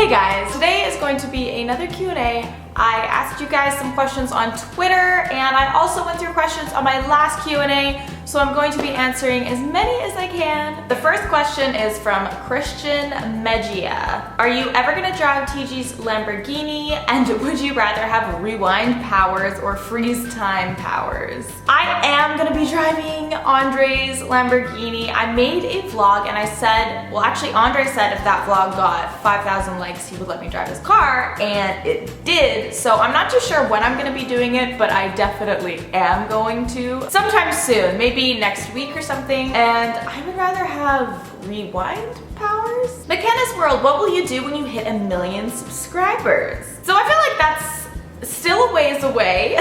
Hey guys, today is going to be another Q&A. I asked you guys some questions on Twitter and I also went through questions on my last Q&A, so I'm going to be answering as many as I can. The first question is from Christian Megia. Are you ever gonna drive TG's Lamborghini, and would you rather have rewind powers or freeze time powers? I am gonna be driving Andre's Lamborghini. I made a vlog and I said, well actually Andre said if that vlog got 5,000 likes he would let me drive his car, and it did. So I'm not too sure when I'm gonna be doing it, but I definitely am going to. Sometime soon, maybe next week or something. And I would rather have rewind powers. McKenna's World, what will you do when you hit 1 million subscribers? So I feel like that's still a ways away.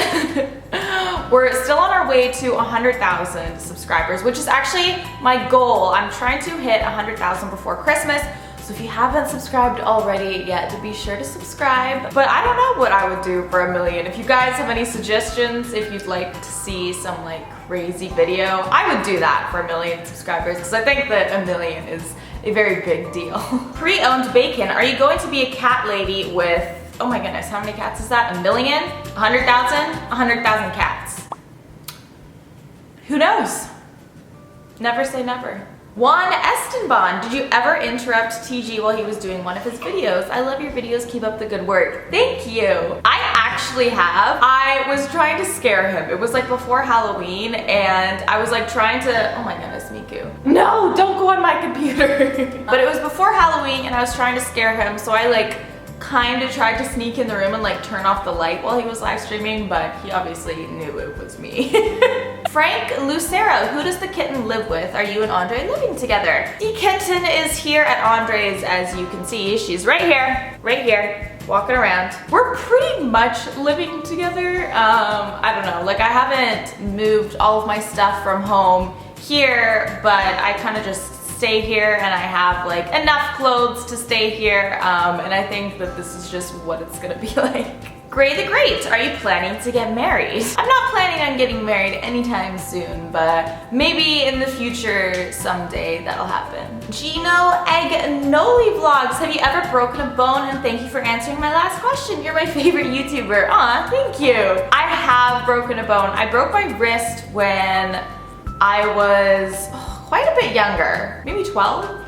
We're still on our way to 100,000 subscribers, which is actually my goal. I'm trying to hit 100,000 before Christmas. So if you haven't subscribed already yet, to be sure to subscribe. But I don't know what I would do for 1 million. If you guys have any suggestions, if you'd like to see some like crazy video, I would do that for 1 million subscribers because I think that 1 million is a very big deal. Pre-owned bacon, are you going to be a cat lady with, oh my goodness, how many cats is that? 1 million? 100,000? 100,000 cats. Who knows? Never say never. Juan Estenbon, did you ever interrupt TG while he was doing one of his videos? I love your videos, keep up the good work. Thank you. I actually have. I was trying to scare him. It was like before Halloween and I was like trying to, oh my goodness, Miku. No, don't go on my computer. But it was before Halloween and I was trying to scare him, so I like kind of tried to sneak in the room and like turn off the light while he was live streaming, but he obviously knew it was me. Frank Lucero, who does the kitten live with? Are you and Andre living together? The kitten is here at Andre's, as you can see. She's right here, walking around. We're pretty much living together. I don't know, like I haven't moved all of my stuff from home here, but I kind of just stay here and I have like enough clothes to stay here, and I think that this is just what it's gonna be like. Gray the Great, are you planning to get married? I'm not planning on getting married anytime soon, but maybe in the future someday that'll happen. Gino Agnoli Vlogs, have you ever broken a bone? And thank you for answering my last question. You're my favorite YouTuber. Aw, thank you. I have broken a bone. I broke my wrist when I was quite a bit younger, maybe 12,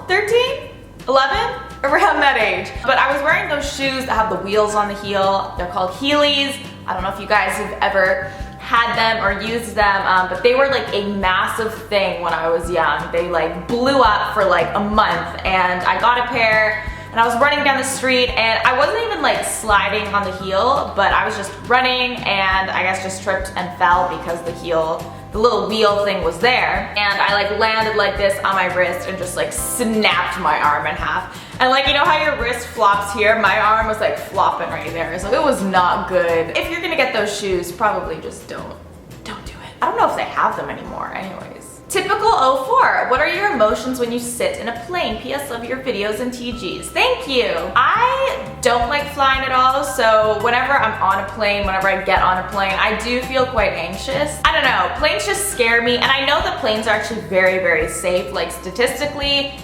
13, 11? Around that age. But I was wearing those shoes that have the wheels on the heel. They're called Heelys. I don't know if you guys have ever had them or used them, but they were like a massive thing when I was young. They like blew up for like a month, and I got a pair and I was running down the street and I wasn't even like sliding on the heel, but I was just running and I guess just tripped and fell because the little wheel thing was there, and I like landed like this on my wrist and just like snapped my arm in half. And like, you know how your wrist flops here? My arm was like flopping right there, so it was not good. If you're gonna get those shoes, probably just don't do it. I don't know if they have them anymore anyways. Typical 04, what are your emotions when you sit in a plane? PS, love your videos and TGs. Thank you. I don't like flying at all, so whenever I'm on a plane, whenever I get on a plane, I do feel quite anxious. I don't know, planes just scare me, and I know that planes are actually very, very safe. Like statistically,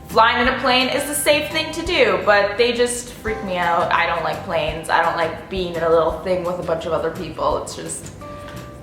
flying in a plane is the safe thing to do, but they just freak me out. I don't like planes. I don't like being in a little thing with a bunch of other people. It's just,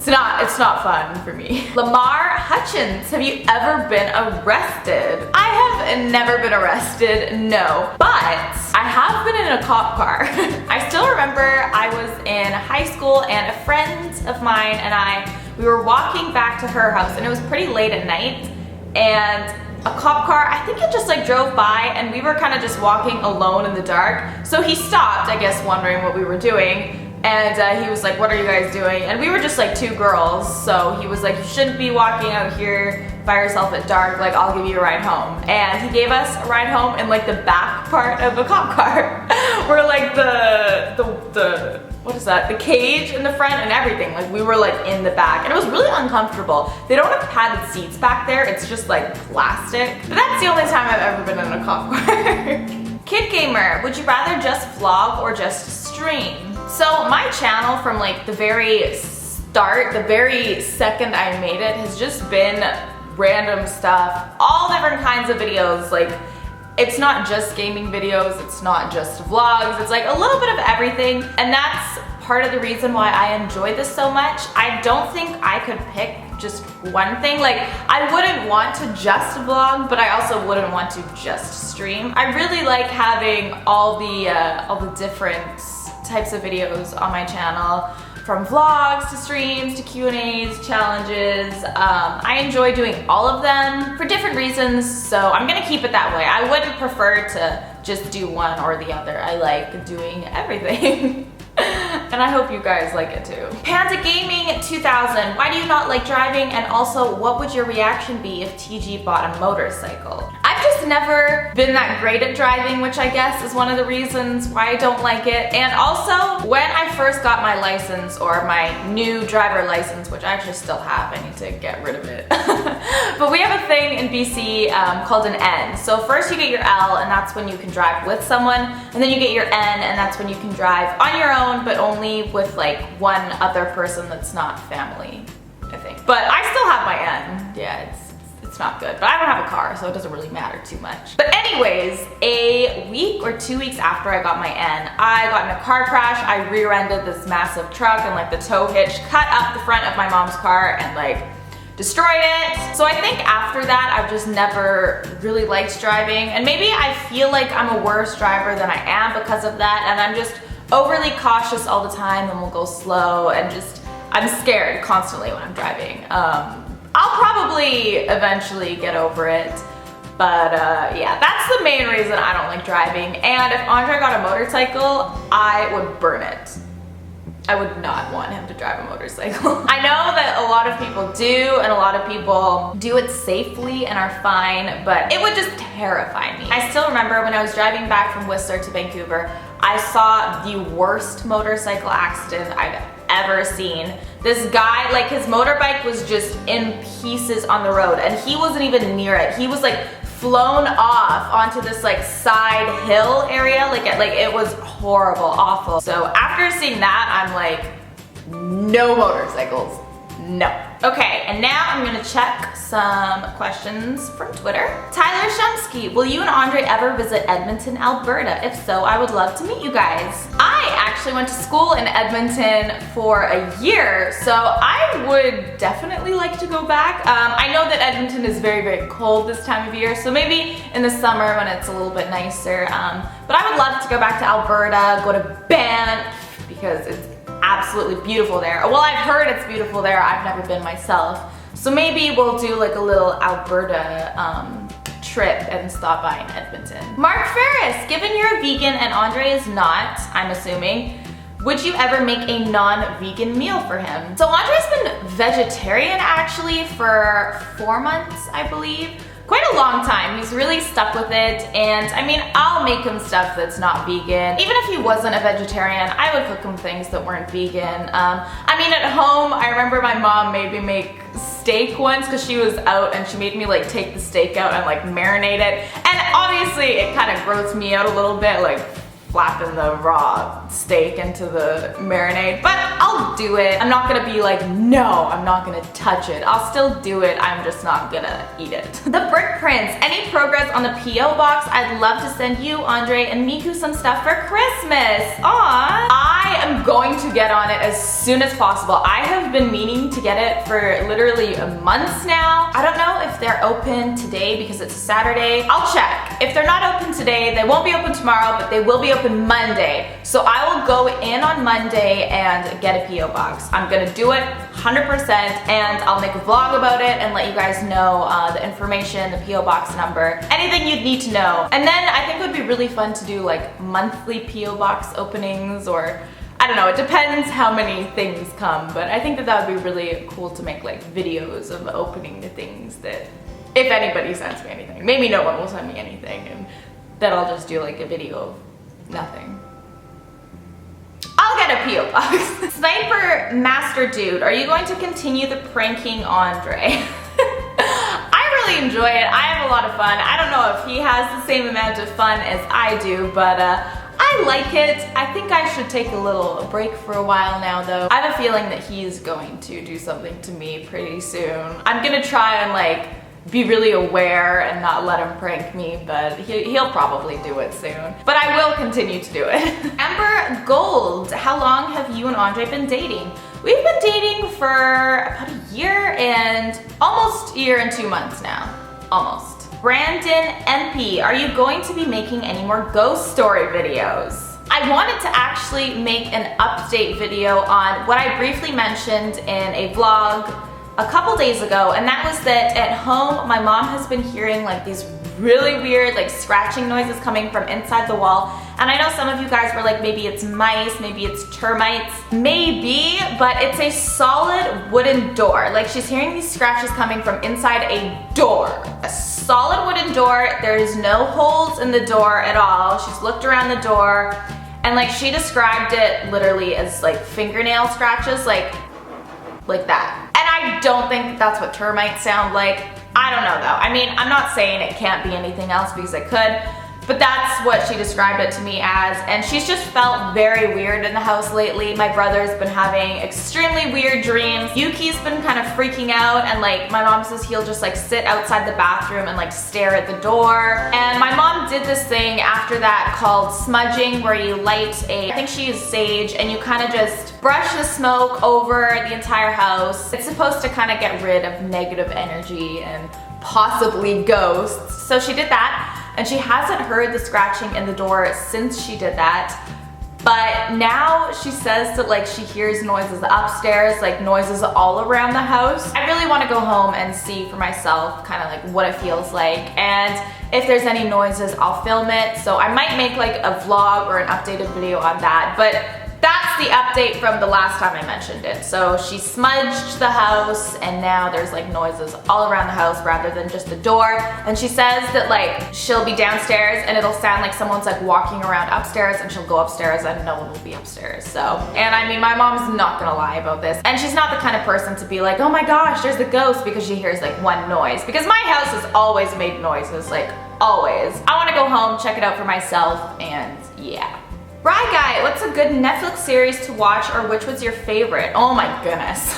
it's not fun for me. Lamar Hutchins, have you ever been arrested? I have never been arrested, no, but I have been in a cop car. I still remember I was in high school and a friend of mine and we were walking back to her house, and it was pretty late at night, and a cop car, I think it just like drove by, and we were kind of just walking alone in the dark. So he stopped, I guess wondering what we were doing. And he was like, what are you guys doing? And we were just like 2 girls, so he was like, you shouldn't be walking out here by yourself at dark, like I'll give you a ride home. And he gave us a ride home in like the back part of the cop car where like what is that? The cage in the front and everything. Like we were like in the back, and it was really uncomfortable. They don't have padded seats back there, it's just like plastic. But that's the only time I've ever been in a cop car. Kid Gamer, would you rather just vlog or just stream? So my channel from like the very start, the very second I made it, has just been random stuff, all different kinds of videos. Like It's not just gaming videos, it's not just vlogs, it's like a little bit of everything. And that's part of the reason why I enjoy this so much. I don't think I could pick just one thing. Like, I wouldn't want to just vlog, but I also wouldn't want to just stream. I really like having all the different types of videos on my channel, from vlogs to streams to Q&As, challenges. I enjoy doing all of them for different reasons, so I'm gonna keep it that way. I wouldn't prefer to just do one or the other. I like doing everything. And I hope you guys like it too. Panda Gaming 2000, why do you not like driving? And also, what would your reaction be if TG bought a motorcycle? I've just never been that great at driving, which I guess is one of the reasons why I don't like it. And also, when I first got my license, or my new driver license, which I actually still have, I need to get rid of it. But we have a thing in BC called an N. So first you get your L, and that's when you can drive with someone, and then you get your N, and that's when you can drive on your own, but only with like one other person that's not family, I think. But I still have my N. Yeah, it's not good, but I don't have a car, so it doesn't really matter too much. But anyways, a week or 2 weeks after I got my N, I got in a car crash. I rear-ended this massive truck, and like the tow hitch cut up the front of my mom's car and like destroyed it. So I think after that, I've just never really liked driving, and maybe I feel like I'm a worse driver than I am because of that, and I'm just overly cautious all the time, and will go slow, and just, I'm scared constantly when I'm driving. I'll probably eventually get over it, but yeah, that's the main reason I don't like driving. And if Andre got a motorcycle, I would burn it. I would not want him to drive a motorcycle. I know that a lot of people do, and a lot of people do it safely and are fine, but it would just terrify me. I still remember when I was driving back from Whistler to Vancouver, I saw the worst motorcycle accident I've ever seen. This guy, like, his motorbike was just in pieces on the road, and he wasn't even near it. He was like flown off onto this like side hill area. Like it was horrible, awful. So after seeing that, I'm like, no motorcycles, no. Okay, and now I'm gonna check some questions from Twitter. Tyler Shumsky, will you and Andre ever visit Edmonton, Alberta? If so, I would love to meet you guys. I actually went to school in Edmonton for a year, so I would definitely like to go back. I know that Edmonton is very, very cold this time of year, so maybe in the summer when it's a little bit nicer. But I would love to go back to Alberta, go to Banff, because it's absolutely beautiful there. Well, I've heard it's beautiful there. I've never been myself. So maybe we'll do like a little Alberta trip and stop by in Edmonton. Mark Ferris, given you're a vegan and Andre is not, I'm assuming, would you ever make a non-vegan meal for him? So Andre's been vegetarian actually for 4 months, I believe. Quite a long time. He's really stuck with it, and I mean, I'll make him stuff that's not vegan. Even if he wasn't a vegetarian, I would cook him things that weren't vegan. I mean, at home, I remember my mom made me make steak once because she was out, and she made me like take the steak out and like marinate it. And obviously it kind of grossed me out a little bit, like flapping the raw steak into the marinade, but I'll do it. I'm not gonna be like, no, I'm not gonna touch it. I'll still do it, I'm just not gonna eat it. The Brick Prince, any progress on the P.O. box? I'd love to send you, Andre, and Miku some stuff for Christmas. Aww. I am going to get on it as soon as possible. I have been meaning to get it for literally months now. I don't know if they're open today because it's a Saturday. I'll check. If they're not open today, they won't be open tomorrow, but they will be open Monday. So I will go in on Monday and get a P.O. box. I'm gonna do it 100%, and I'll make a vlog about it and let you guys know the information, the P.O. box number, anything you'd need to know. And then I think it would be really fun to do like monthly P.O. box openings, or I don't know, it depends how many things come, but I think that that would be really cool to make like videos of opening the things that, if anybody sends me anything. Maybe no one will send me anything, and then I'll just do like a video of nothing. I'll get a P.O. box. Sniper Master Dude, are you going to continue the pranking Andre? I really enjoy it. I have a lot of fun. I don't know if he has the same amount of fun as I do, but I like it. I think I should take a little break for a while now though. I have a feeling that he's going to do something to me pretty soon. I'm gonna try and like be really aware and not let him prank me, but he'll probably do it soon. But I will continue to do it. Amber Gold, how long have you and Andre been dating? We've been dating for about a year and almost a year and 2 months now. Almost. Brandon MP, are you going to be making any more ghost story videos? I wanted to actually make an update video on what I briefly mentioned in a vlog a couple days ago, and that was that at home my mom has been hearing like these really weird like scratching noises coming from inside the wall. And I know some of you guys were like, maybe it's mice, maybe it's termites, maybe, but it's a solid wooden door. Like she's hearing these scratches coming from inside a door. A solid wooden door, there's no holes in the door at all. She's looked around the door and like she described it literally as like fingernail scratches, like that. And I don't think that's what termites sound like. I don't know though. I mean, I'm not saying it can't be anything else because it could, but that's what she described it to me as. And she's just felt very weird in the house lately. My brother's been having extremely weird dreams. Yuki's been kind of freaking out, and like my mom says he'll just like sit outside the bathroom and like stare at the door. And my mom did this thing after that called smudging, where you light I think she used sage, and you kind of just brush the smoke over the entire house. It's supposed to kind of get rid of negative energy and possibly ghosts. So she did that. And she hasn't heard the scratching in the door since she did that. But now she says that like she hears noises upstairs, like noises all around the house. I really want to go home and see for myself kind of like what it feels like. And if there's any noises, I'll film it. So I might make like a vlog or an updated video on that. But that's the update from the last time I mentioned it. So she smudged the house and now there's like noises all around the house rather than just the door. And she says that like she'll be downstairs and it'll sound like someone's like walking around upstairs, and she'll go upstairs and no one will be upstairs. So, and I mean, my mom's not gonna lie about this. And she's not the kind of person to be like, oh my gosh, there's a ghost, because she hears like one noise. Because my house has always made noises, like always. I wanna go home, check it out for myself, and yeah. Bry Guy, what's a good Netflix series to watch, or which was your favorite? Oh my goodness.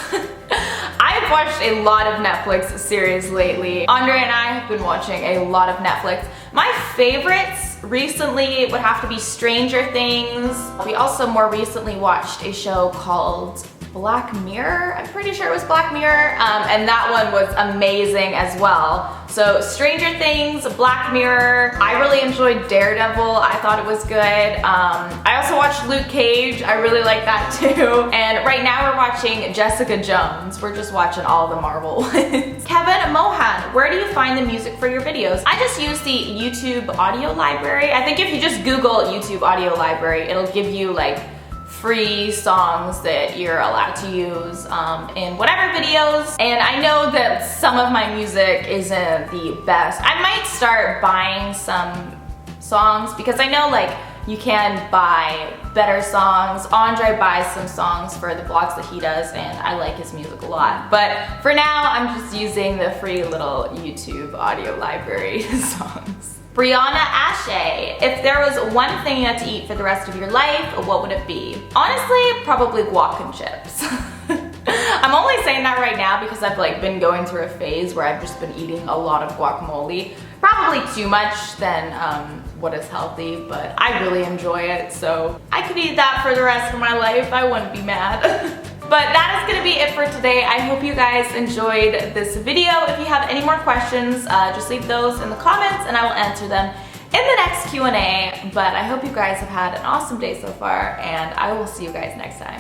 I've watched a lot of Netflix series lately. Andre and I have been watching a lot of Netflix. My favorites recently would have to be Stranger Things. We also more recently watched a show called Black Mirror. I'm pretty sure it was Black Mirror, and that one was amazing as well. So Stranger Things, Black Mirror. I really enjoyed Daredevil. I thought it was good. I also watched Luke Cage. I really like that too. And right now we're watching Jessica Jones. We're just watching all the Marvel ones. Kevin Mohan, where do you find the music for your videos? I just use the YouTube audio library. I think if you just Google YouTube audio library, it'll give you like free songs that you're allowed to use in whatever videos. And I know that some of my music isn't the best. I might start buying some songs because I know like you can buy better songs. Andre buys some songs for the vlogs that he does, and I like his music a lot. But for now, I'm just using the free little YouTube audio library songs. Brianna Ashe, if there was one thing you had to eat for the rest of your life, what would it be? Honestly, probably guac and chips. I'm only saying that right now because I've like been going through a phase where I've just been eating a lot of guacamole. Probably too much than what is healthy, but I really enjoy it, so I could eat that for the rest of my life. I wouldn't be mad. But that is gonna be it for today. I hope you guys enjoyed this video. If you have any more questions, just leave those in the comments and I will answer them in the next Q&A. But I hope you guys have had an awesome day so far, and I will see you guys next time.